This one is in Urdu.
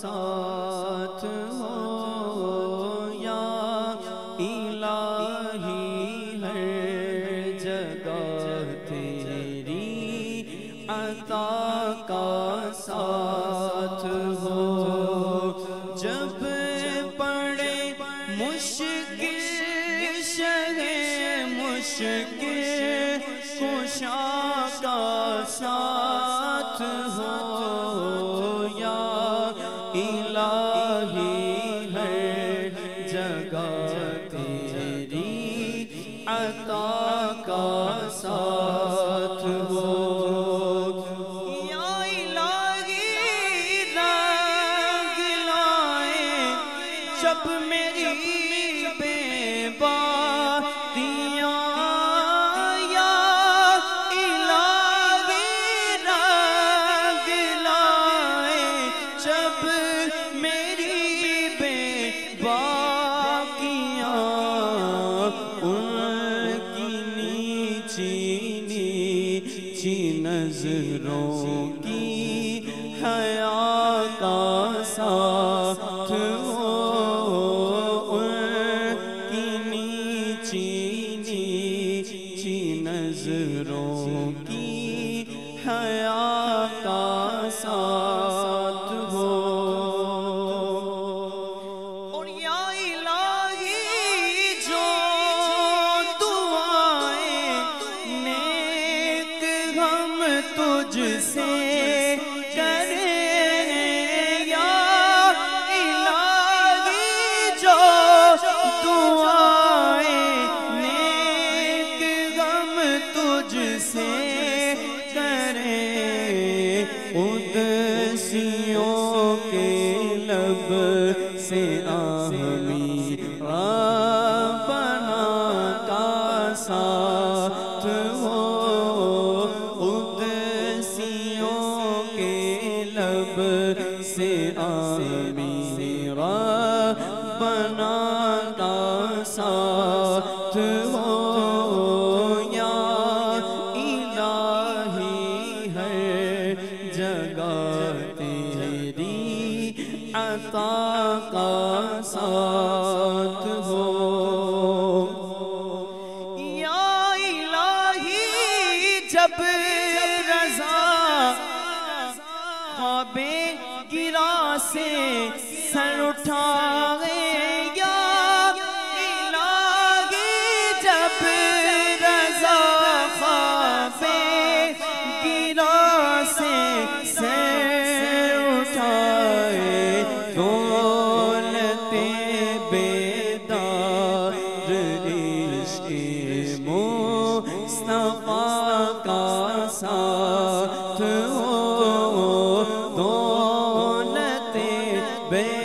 ساتھ ہو یا الہی ہر جگہ تیری عطا کا ساتھ ہو جب پڑے مشکل شہ مشکل کشا کا ساتھ ہو یا الہی ہر جگہ تیری عطا کا ساتھ ہو یا الہی رنگ لائے جب میری بے باتیاں یا الہی رنگ لائے جب میری بے باکیاں ان کی نیچی نیچی نظروں کی حیا کا ساتھ ہو ان کی نیچی نیچی نظروں کی حیا کا ساتھ ہو اور یا الہی جو دعائیں نیک ہم تجھ سے کریں یا الہی جو دعائیں نیک ہم تجھ سے کریں قدسیوں کے لب سے آمین ربنا کا ساتھ ہو قدسیوں کے لب سے آمین ربنا کا ساتھ ہو یا الہی ہر جگہ تیری عطا کا ساتھ ہو یا الہی جب رضا خواب گرا سے سر اٹھائے یا الہی جب رضا خواب گرا سے سر اٹھائے دولت بیدار عشق مصطفیٰ کا ساتھ ہو دولت بیدار